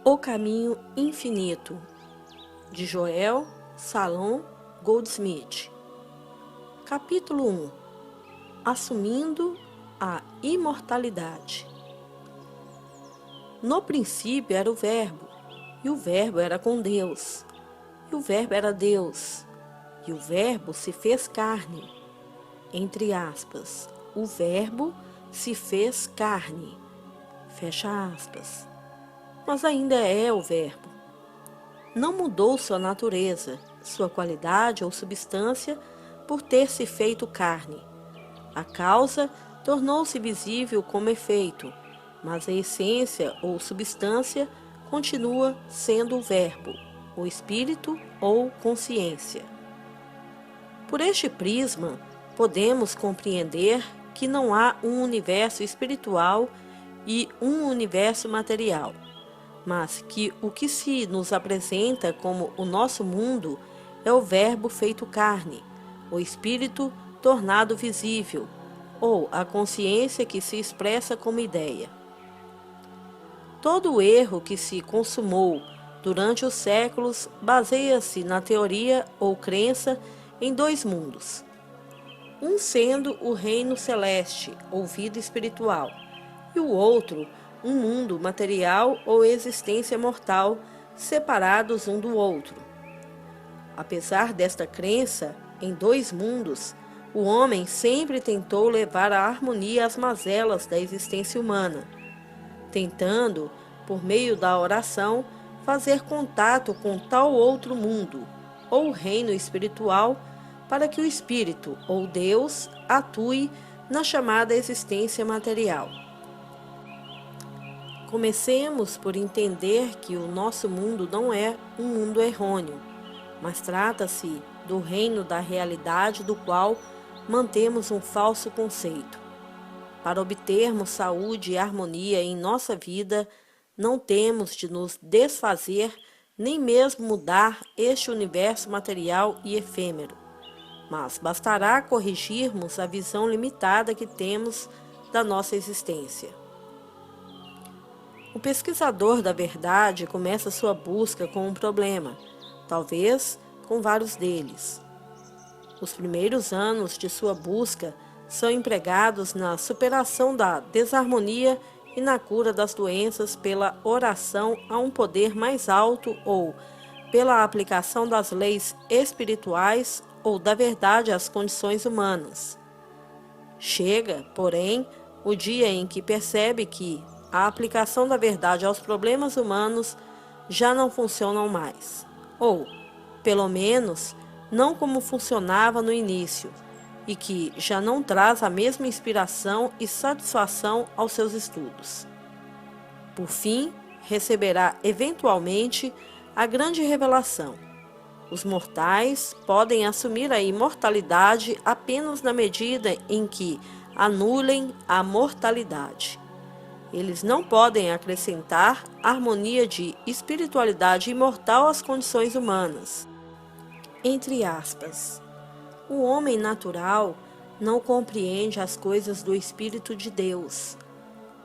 O Caminho Infinito, de Joel Salom Goldsmith. Capítulo 1. Assumindo a imortalidade. No princípio era o Verbo, e o Verbo era com Deus, e o Verbo era Deus, e o Verbo se fez carne. Entre aspas, o Verbo se fez carne. Fecha aspas. Mas ainda é o Verbo. Não mudou sua natureza, sua qualidade ou substância por ter se feito carne. A causa tornou-se visível como efeito, mas a essência ou substância continua sendo o Verbo, o Espírito ou consciência. Por este prisma, podemos compreender que não há um universo espiritual e um universo material, mas que o que se nos apresenta como o nosso mundo é o Verbo feito carne, o Espírito tornado visível, ou a consciência que se expressa como ideia. Todo o erro que se consumou durante os séculos baseia-se na teoria ou crença em dois mundos, um sendo o reino celeste ou vida espiritual, e o outro um mundo material ou existência mortal, separados um do outro. Apesar desta crença em dois mundos, o homem sempre tentou levar a harmonia às mazelas da existência humana, tentando, por meio da oração, fazer contato com tal outro mundo, ou reino espiritual, para que o Espírito, ou Deus, atue na chamada existência material. Comecemos por entender que o nosso mundo não é um mundo errôneo, mas trata-se do reino da realidade do qual mantemos um falso conceito. Para obtermos saúde e harmonia em nossa vida, não temos de nos desfazer nem mesmo mudar este universo material e efêmero, mas bastará corrigirmos a visão limitada que temos da nossa existência. O pesquisador da verdade começa sua busca com um problema, talvez com vários deles. Os primeiros anos de sua busca são empregados na superação da desarmonia e na cura das doenças pela oração a um poder mais alto ou pela aplicação das leis espirituais ou da verdade às condições humanas. Chega, porém, o dia em que percebe que a aplicação da verdade aos problemas humanos já não funcionam mais, ou, pelo menos, não como funcionava no início, e que já não traz a mesma inspiração e satisfação aos seus estudos. Por fim, receberá eventualmente a grande revelação. Os mortais podem assumir a imortalidade apenas na medida em que anulem a mortalidade. Eles não podem acrescentar harmonia de espiritualidade imortal às condições humanas. Entre aspas, o homem natural não compreende as coisas do Espírito de Deus,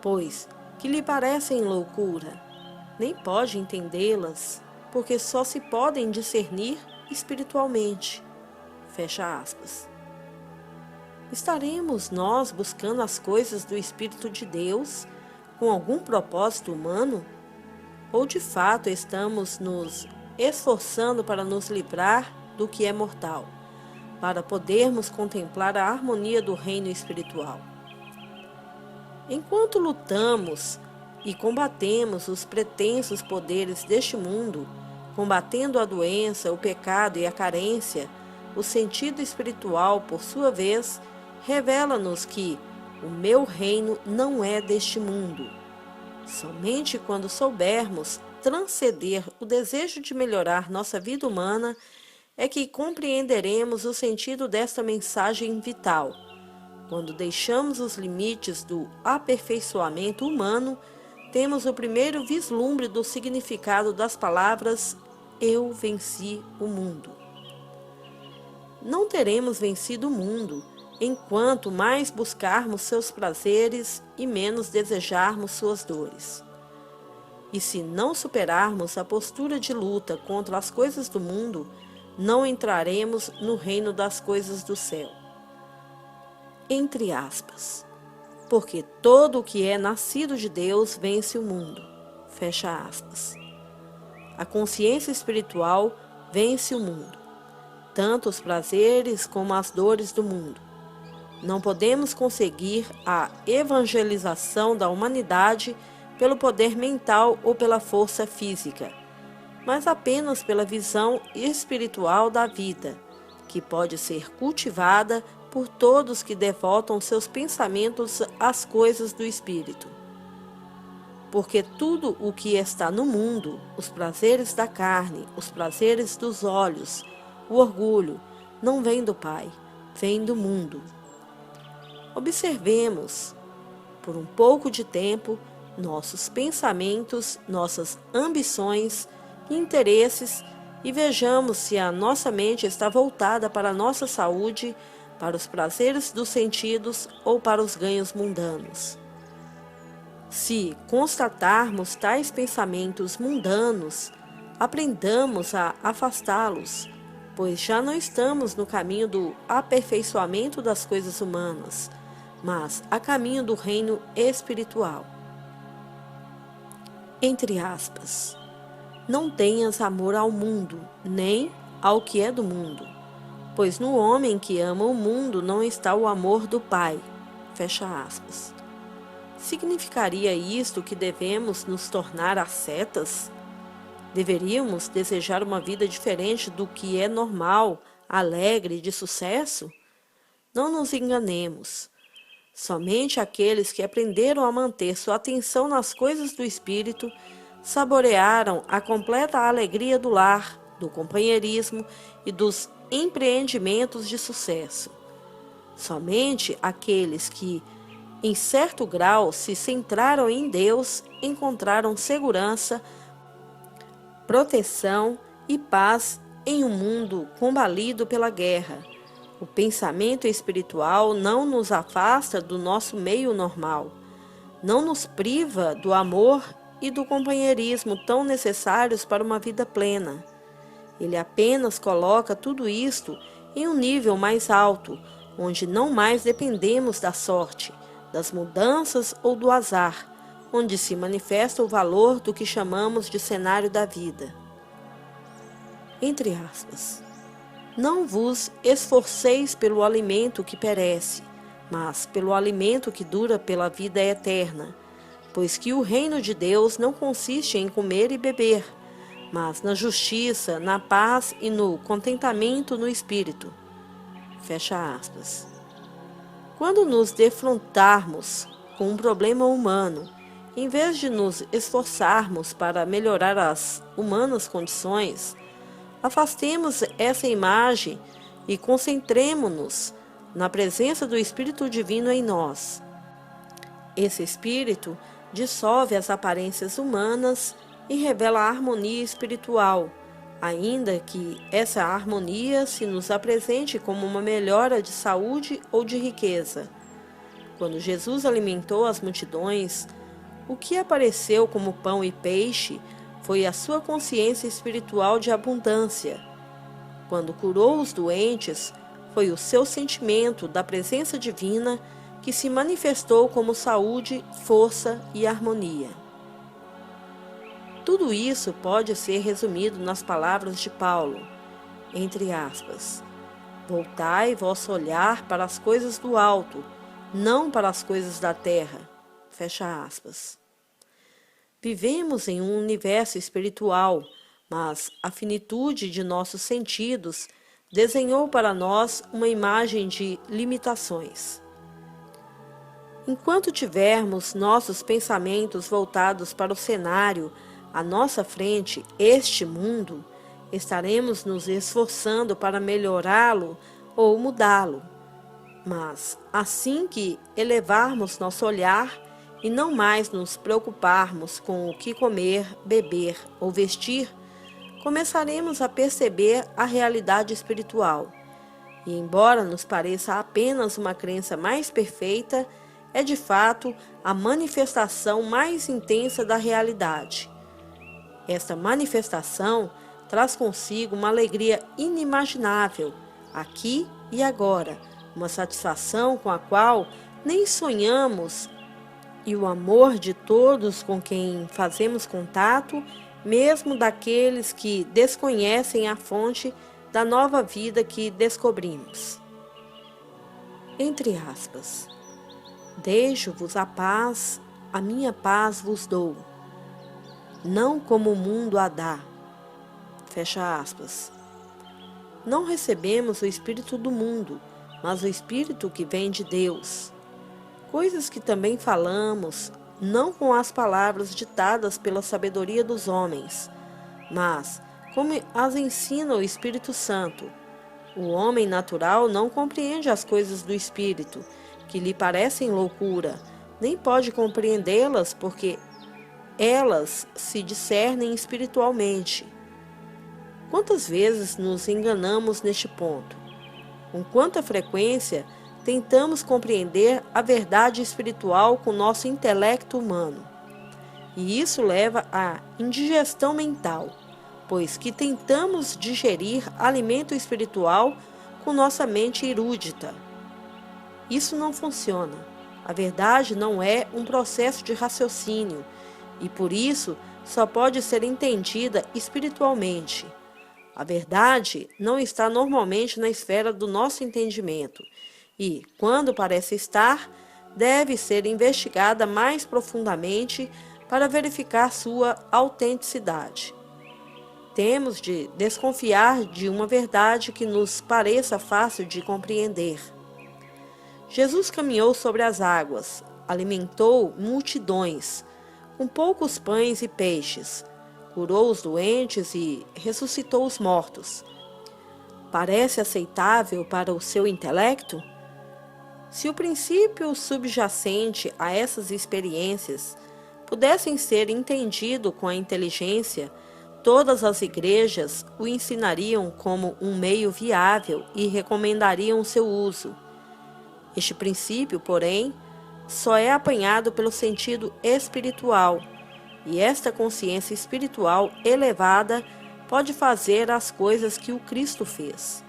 pois que lhe parecem loucura, nem pode entendê-las, porque só se podem discernir espiritualmente. Fecha aspas. Estaremos nós buscando as coisas do Espírito de Deus com algum propósito humano? Ou de fato estamos nos esforçando para nos livrar do que é mortal, para podermos contemplar a harmonia do reino espiritual? Enquanto lutamos e combatemos os pretensos poderes deste mundo, combatendo a doença, o pecado e a carência, o sentido espiritual, por sua vez, revela-nos que o meu reino não é deste mundo. Somente quando soubermos transcender o desejo de melhorar nossa vida humana é que compreenderemos o sentido desta mensagem vital. Quando deixamos os limites do aperfeiçoamento humano, temos o primeiro vislumbre do significado das palavras "Eu venci o mundo". Não teremos vencido o mundo enquanto mais buscarmos seus prazeres e menos desejarmos suas dores. E se não superarmos a postura de luta contra as coisas do mundo, não entraremos no reino das coisas do céu. Entre aspas. Porque todo o que é nascido de Deus vence o mundo. Fecha aspas. A consciência espiritual vence o mundo, tanto os prazeres como as dores do mundo. Não podemos conseguir a evangelização da humanidade pelo poder mental ou pela força física, mas apenas pela visão espiritual da vida, que pode ser cultivada por todos que devotam seus pensamentos às coisas do Espírito. Porque tudo o que está no mundo, os prazeres da carne, os prazeres dos olhos, o orgulho, não vem do Pai, vem do mundo. Observemos, por um pouco de tempo, nossos pensamentos, nossas ambições, interesses e vejamos se a nossa mente está voltada para a nossa saúde, para os prazeres dos sentidos ou para os ganhos mundanos. Se constatarmos tais pensamentos mundanos, aprendamos a afastá-los, pois já não estamos no caminho do aperfeiçoamento das coisas humanas, mas a caminho do reino espiritual. Entre aspas. Não tenhas amor ao mundo, nem ao que é do mundo, pois no homem que ama o mundo não está o amor do Pai. Fecha aspas. Significaria isto que devemos nos tornar ascetas? Deveríamos desejar uma vida diferente do que é normal, alegre e de sucesso? Não nos enganemos. Somente aqueles que aprenderam a manter sua atenção nas coisas do Espírito saborearam a completa alegria do lar, do companheirismo e dos empreendimentos de sucesso. Somente aqueles que, em certo grau, se centraram em Deus encontraram segurança, proteção e paz em um mundo combalido pela guerra. O pensamento espiritual não nos afasta do nosso meio normal, não nos priva do amor e do companheirismo tão necessários para uma vida plena. Ele apenas coloca tudo isto em um nível mais alto, onde não mais dependemos da sorte, das mudanças ou do azar, onde se manifesta o valor do que chamamos de cenário da vida. Entre aspas. Não vos esforceis pelo alimento que perece, mas pelo alimento que dura pela vida eterna, pois que o reino de Deus não consiste em comer e beber, mas na justiça, na paz e no contentamento no Espírito. Fecha aspas. Quando nos defrontarmos com um problema humano, em vez de nos esforçarmos para melhorar as humanas condições, afastemos essa imagem e concentremo-nos na presença do Espírito Divino em nós. Esse Espírito dissolve as aparências humanas e revela a harmonia espiritual, ainda que essa harmonia se nos apresente como uma melhora de saúde ou de riqueza. Quando Jesus alimentou as multidões, o que apareceu como pão e peixe foi a sua consciência espiritual de abundância. Quando curou os doentes, foi o seu sentimento da presença divina que se manifestou como saúde, força e harmonia. Tudo isso pode ser resumido nas palavras de Paulo, entre aspas. Voltai vosso olhar para as coisas do alto, não para as coisas da terra. Fecha aspas. Vivemos em um universo espiritual, mas a finitude de nossos sentidos desenhou para nós uma imagem de limitações. Enquanto tivermos nossos pensamentos voltados para o cenário à nossa frente, este mundo, estaremos nos esforçando para melhorá-lo ou mudá-lo. Mas, assim que elevarmos nosso olhar e não mais nos preocuparmos com o que comer, beber ou vestir, começaremos a perceber a realidade espiritual. E, embora nos pareça apenas uma crença mais perfeita, é de fato a manifestação mais intensa da realidade. Esta manifestação traz consigo uma alegria inimaginável, aqui e agora, uma satisfação com a qual nem sonhamos, e o amor de todos com quem fazemos contato, mesmo daqueles que desconhecem a fonte da nova vida que descobrimos. Entre aspas. Deixo-vos a paz, a minha paz vos dou, não como o mundo a dá. Fecha aspas. Não recebemos o espírito do mundo, mas o espírito que vem de Deus. Coisas que também falamos, não com as palavras ditadas pela sabedoria dos homens, mas como as ensina o Espírito Santo. O homem natural não compreende as coisas do Espírito, que lhe parecem loucura, nem pode compreendê-las porque elas se discernem espiritualmente. Quantas vezes nos enganamos neste ponto? Com quanta frequência tentamos compreender a verdade espiritual com nosso intelecto humano. E isso leva à indigestão mental, pois que tentamos digerir alimento espiritual com nossa mente erudita. Isso não funciona. A verdade não é um processo de raciocínio e, por isso, só pode ser entendida espiritualmente. A verdade não está normalmente na esfera do nosso entendimento e, quando parece estar, deve ser investigada mais profundamente para verificar sua autenticidade. Temos de desconfiar de uma verdade que nos pareça fácil de compreender. Jesus caminhou sobre as águas, alimentou multidões, com poucos pães e peixes, curou os doentes e ressuscitou os mortos. Parece aceitável para o seu intelecto? Se o princípio subjacente a essas experiências pudessem ser entendido com a inteligência, todas as igrejas o ensinariam como um meio viável e recomendariam seu uso. Este princípio, porém, só é apanhado pelo sentido espiritual, e esta consciência espiritual elevada pode fazer as coisas que o Cristo fez.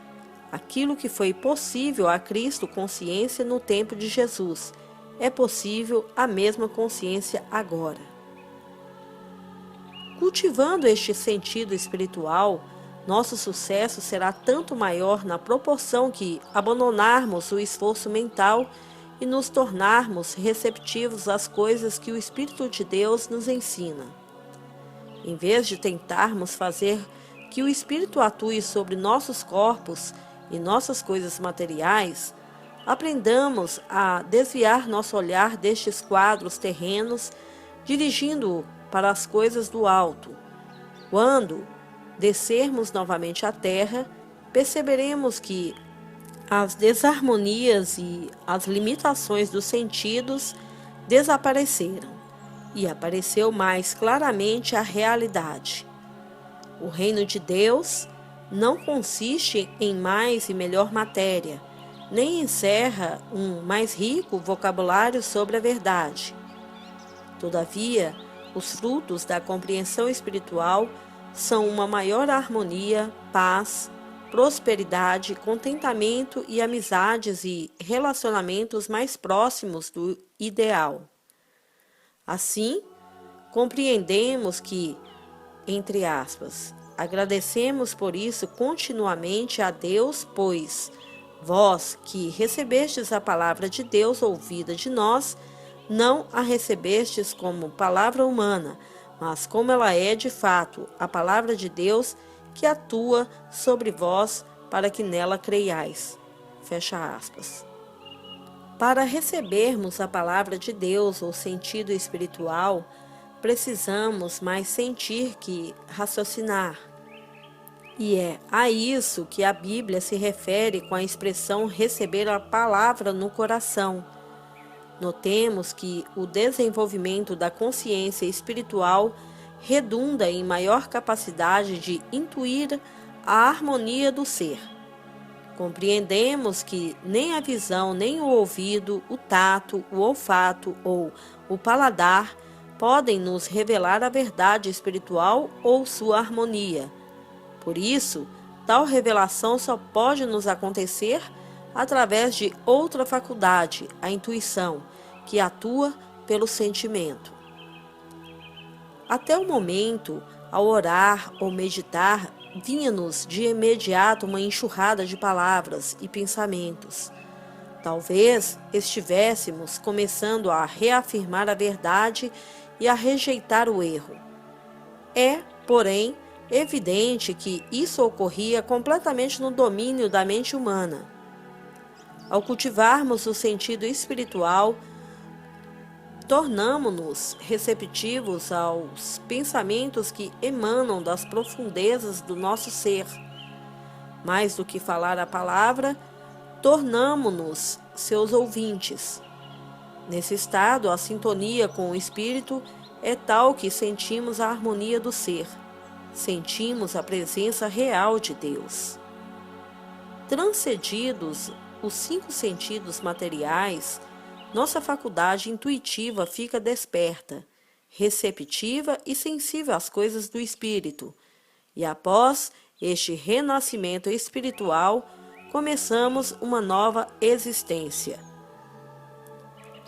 Aquilo que foi possível a Cristo consciência no tempo de Jesus, é possível a mesma consciência agora. Cultivando este sentido espiritual, nosso sucesso será tanto maior na proporção que abandonarmos o esforço mental e nos tornarmos receptivos às coisas que o Espírito de Deus nos ensina. Em vez de tentarmos fazer que o Espírito atue sobre nossos corpos e nossas coisas materiais, aprendamos a desviar nosso olhar destes quadros terrenos, dirigindo-o para as coisas do alto. Quando descermos novamente à terra, perceberemos que as desarmonias e as limitações dos sentidos desapareceram e apareceu mais claramente a realidade. O reino de Deus não consiste em mais e melhor matéria, nem encerra um mais rico vocabulário sobre a verdade. Todavia, os frutos da compreensão espiritual são uma maior harmonia, paz, prosperidade, contentamento e amizades e relacionamentos mais próximos do ideal. Assim, compreendemos que, entre aspas, agradecemos por isso continuamente a Deus, pois vós que recebestes a palavra de Deus ouvida de nós, não a recebestes como palavra humana, mas como ela é de fato, a palavra de Deus que atua sobre vós para que nela creiais. Fecha aspas. Para recebermos a palavra de Deus ou sentido espiritual, precisamos mais sentir que raciocinar. E é a isso que a Bíblia se refere com a expressão receber a palavra no coração. Notemos que o desenvolvimento da consciência espiritual redunda em maior capacidade de intuir a harmonia do ser. Compreendemos que nem a visão, nem o ouvido, o tato, o olfato ou o paladar podem nos revelar a verdade espiritual ou sua harmonia. Por isso, tal revelação só pode nos acontecer através de outra faculdade, a intuição, que atua pelo sentimento. Até o momento, ao orar ou meditar, vinha-nos de imediato uma enxurrada de palavras e pensamentos. Talvez estivéssemos começando a reafirmar a verdade e a rejeitar o erro. É, porém, evidente que isso ocorria completamente no domínio da mente humana. Ao cultivarmos o sentido espiritual, tornamo-nos receptivos aos pensamentos que emanam das profundezas do nosso ser. Mais do que falar a palavra, tornamo-nos seus ouvintes. Nesse estado, a sintonia com o espírito é tal que sentimos a harmonia do ser, sentimos a presença real de Deus. Transcendidos os 5 sentidos materiais, nossa faculdade intuitiva fica desperta, receptiva e sensível às coisas do espírito, e após este renascimento espiritual, começamos uma nova existência.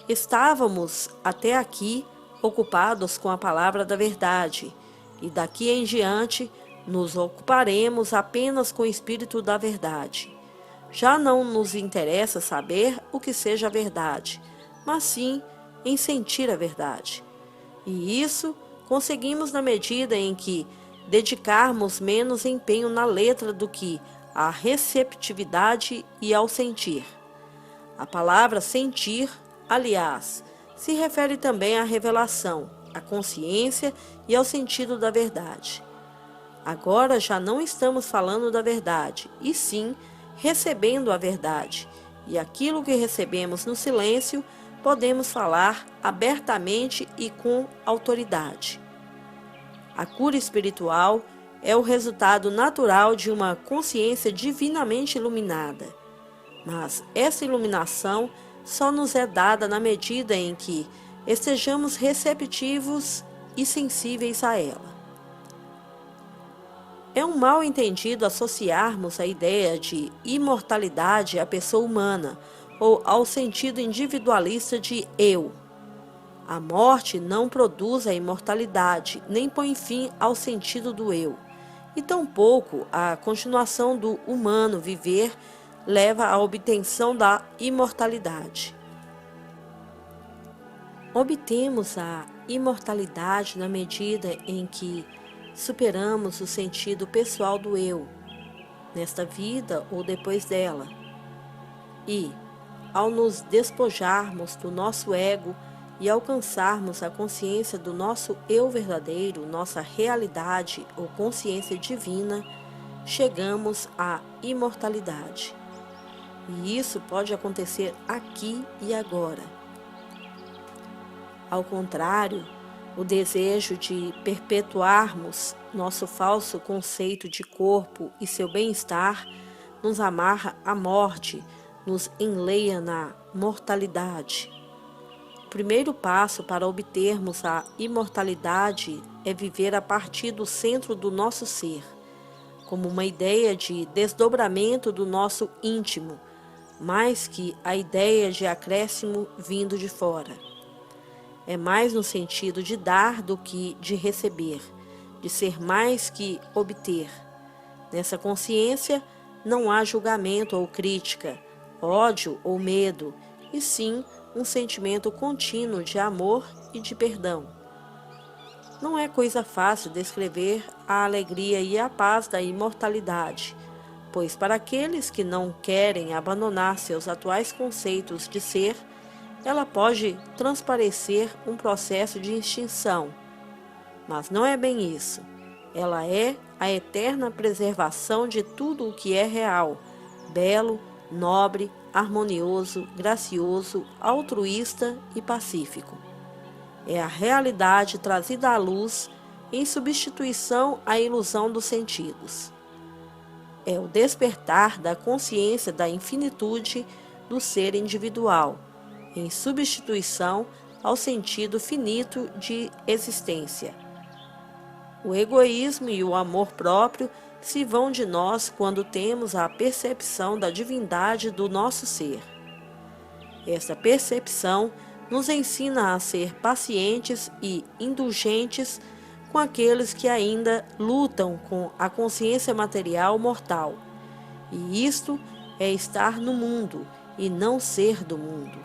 Estávamos até aqui ocupados com a palavra da verdade, e daqui em diante nos ocuparemos apenas com o espírito da verdade. Já não nos interessa saber o que seja a verdade, mas sim em sentir a verdade. E isso conseguimos na medida em que dedicarmos menos empenho na letra do que à receptividade e ao sentir. A palavra sentir, aliás, se refere também à revelação, à consciência e ao sentido da verdade. Agora já não estamos falando da verdade, e sim recebendo a verdade, e aquilo que recebemos no silêncio podemos falar abertamente e com autoridade. A cura espiritual é o resultado natural de uma consciência divinamente iluminada, mas essa iluminação só nos é dada na medida em que estejamos receptivos e sensíveis a ela. É um mal entendido associarmos a ideia de imortalidade à pessoa humana ou ao sentido individualista de eu. A morte não produz a imortalidade, nem põe fim ao sentido do eu, e tampouco a continuação do humano viver leva à obtenção da imortalidade. Obtemos a imortalidade na medida em que superamos o sentido pessoal do eu, nesta vida ou depois dela. E, ao nos despojarmos do nosso ego e alcançarmos a consciência do nosso eu verdadeiro, nossa realidade ou consciência divina, chegamos à imortalidade. E isso pode acontecer aqui e agora. Ao contrário, o desejo de perpetuarmos nosso falso conceito de corpo e seu bem-estar nos amarra à morte, nos enleia na mortalidade. O primeiro passo para obtermos a imortalidade é viver a partir do centro do nosso ser, como uma ideia de desdobramento do nosso íntimo, mais que a ideia de acréscimo vindo de fora. É mais no sentido de dar do que de receber, de ser mais que obter. Nessa consciência não há julgamento ou crítica, ódio ou medo, e sim um sentimento contínuo de amor e de perdão. Não é coisa fácil descrever a alegria e a paz da imortalidade, pois para aqueles que não querem abandonar seus atuais conceitos de ser, ela pode transparecer um processo de extinção. Mas não é bem isso. Ela é a eterna preservação de tudo o que é real, belo, nobre, harmonioso, gracioso, altruísta e pacífico. É a realidade trazida à luz em substituição à ilusão dos sentidos. É o despertar da consciência da infinitude do ser individual, em substituição ao sentido finito de existência. O egoísmo e o amor próprio se vão de nós quando temos a percepção da divindade do nosso ser. Esta percepção nos ensina a ser pacientes e indulgentes com aqueles que ainda lutam com a consciência material mortal. E isto é estar no mundo e não ser do mundo.